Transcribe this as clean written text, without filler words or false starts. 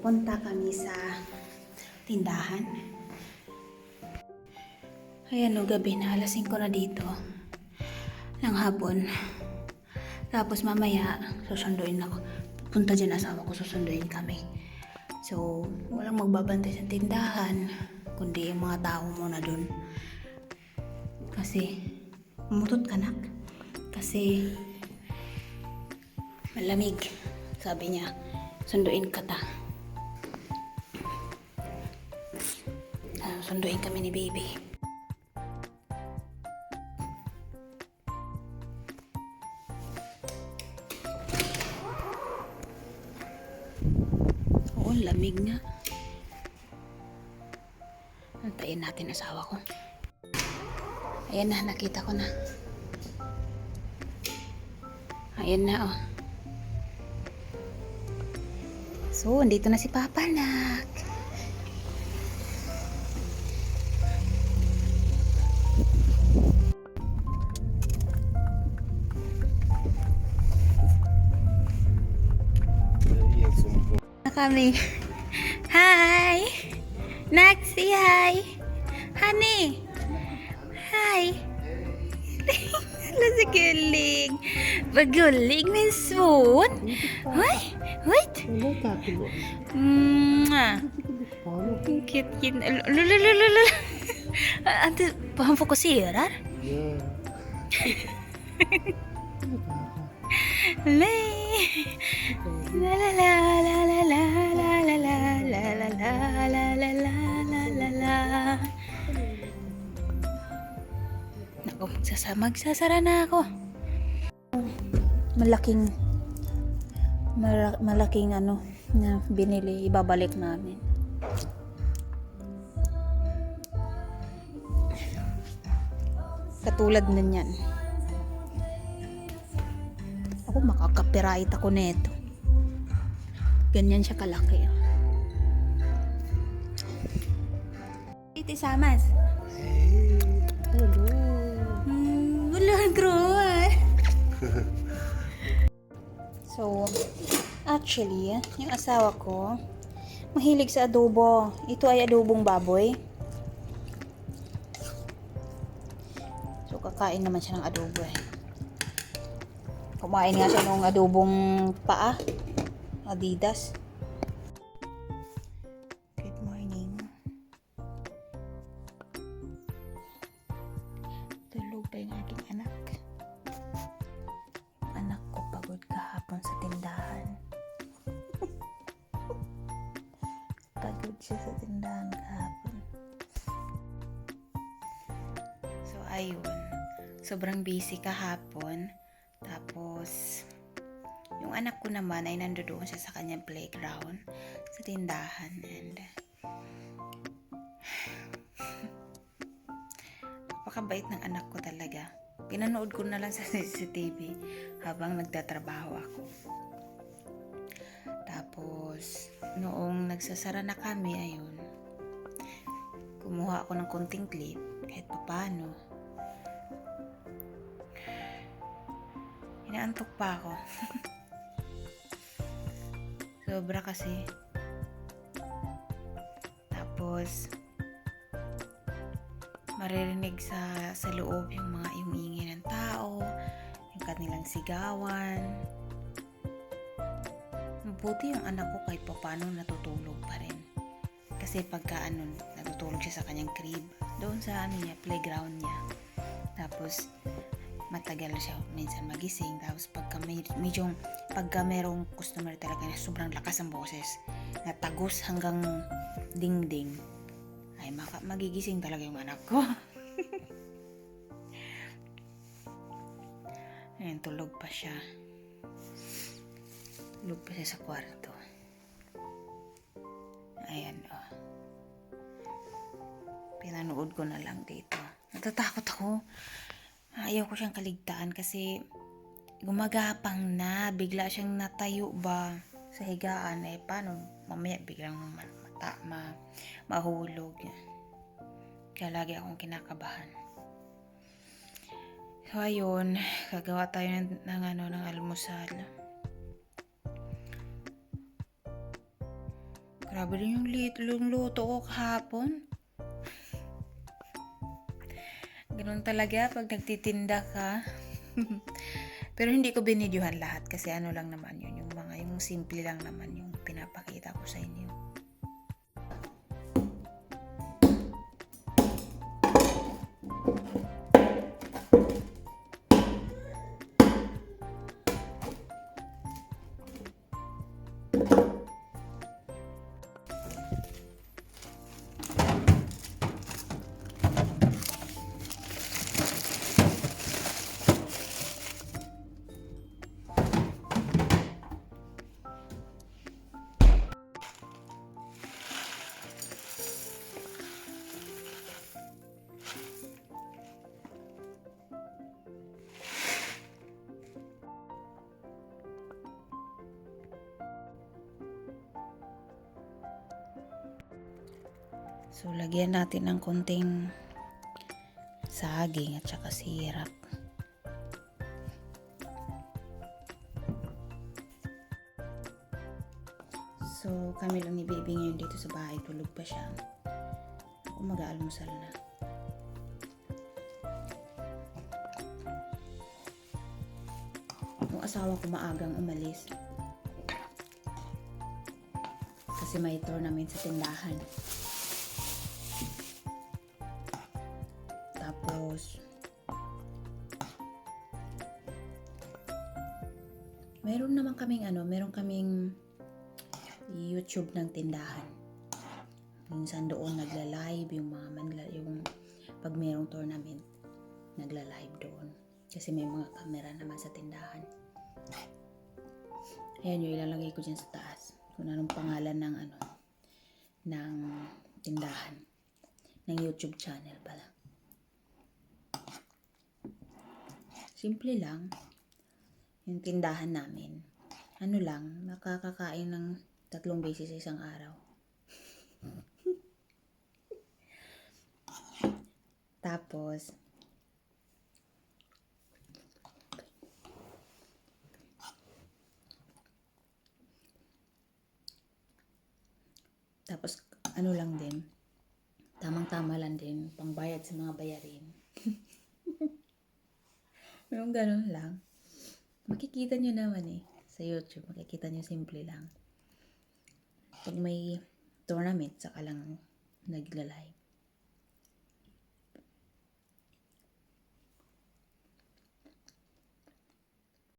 pupunta kami sa tindahan. Ayan o, gabi na. Alas 5 na dito. Ng hapon. Tapos mamaya, susunduin ako. Punta dyan asawa ko, susunduin kami. So, walang magbabantay sa tindahan, kundi yung mga tao muna dun. Kasi, umutot ka nak. Kasi, malamig. Sabi niya, sunduin ka ta. Sunduin kami ni baby. Oo, lamig nga. Antayin natin asawa ko. Ayan na, nakita ko na. Ayan na, oh. So, andito na si Papa, nak. Kami. Hi! Naxi, hi! Honey! Hi! Lasa guling. Baguling min spoon. Hoy! Wait! Mwah! Cute, cute. Lululululul. Ante, paham fokuserar? Lay! La la la la la la la la la la la la la la la la la. Naku, magsasara na ako. Malaking ano na binili, ibabalik namin. Katulad na yan. Ako makaka-copyright ako neto. Ganyan siya kalaki. Titi Samas. Hey, hello. Wala, grow. So, actually, yung asawa ko, mahilig sa adobo. Ito ay adobong baboy. So, kakain naman siya ng adobo eh. Kumain nga siya ng adobong paa. Adidas. Good morning. Tulog pa yung aking anak. Anak ko pagod kahapon sa tindahan. Pagod siya sa tindahan kahapon. So ayun, sobrang busy kahapon. Tapos yung anak ko naman ay nandoon siya sa kanyang playground sa tindahan, and napakabait ng anak ko talaga. Pinanood ko na lang sa CCTV habang nagtatrabaho ako. Tapos noong nagsasara na kami, ayun, kumuha ako ng konting clip kahit paano. Inaantok pa ako. Sobra kasi. Tapos maririnig sa loob yung ingay ng tao, yung kanilang sigawan. Mabuti yung anak ko kahit paano natutulog pa rin. Kasi pagka natutulog siya sa kanyang crib, doon sa playground niya. Tapos matagal siya minsan magising. Tapos pagka merong customer talaga na sobrang lakas ang boses, na tagos hanggang dingding, ay magigising talaga yung anak ko. Ayan, tulog pa siya. Tulog pa siya sa kwarto. Ayan, oh. Pinanood ko na lang dito. Natatakot ako. Ayaw ko siyang kaligtaan kasi gumagapang na. Bigla siyang natayo ba sa higaan. Eh, paano? Mamaya biglang mahulog. Kaya lagi akong kinakabahan. So, ayun. Gagawa tayo ng almusal. Grabe rin yung luto ko kahapon. Ganun talaga pag nagtitinda ka. Pero hindi ko binidyohan lahat kasi ano lang naman yun, yung simple lang naman yung pinapakita ko sa inyo. So, lagyan natin ng konting saging at saka sirap. So, kami lang ni baby ngayon dito sa bahay. Tulog pa siya. Ako mag-aalmusal na. Yung asawa ko maagang umalis. Kasi may tournament sa tindahan. Tapos, meron kaming YouTube ng tindahan. Minsan doon nagla-live yung yung pag merong tournament, nagla-live doon. Kasi may mga camera naman sa tindahan. Ayan yung ilalagay ko dyan sa taas. Kung anong pangalan ng tindahan. Ng YouTube channel pala. Simple lang. Yung tindahan namin. Nakakakain ng 3 beses sa isang araw. Tapos lang din, tamang-tama lang din, pangbayad sa mga bayarin. Yung ganun lang. Makikita nyo naman sa YouTube, makikita nyo simple lang. Pag may tournament, saka lang nagla-live.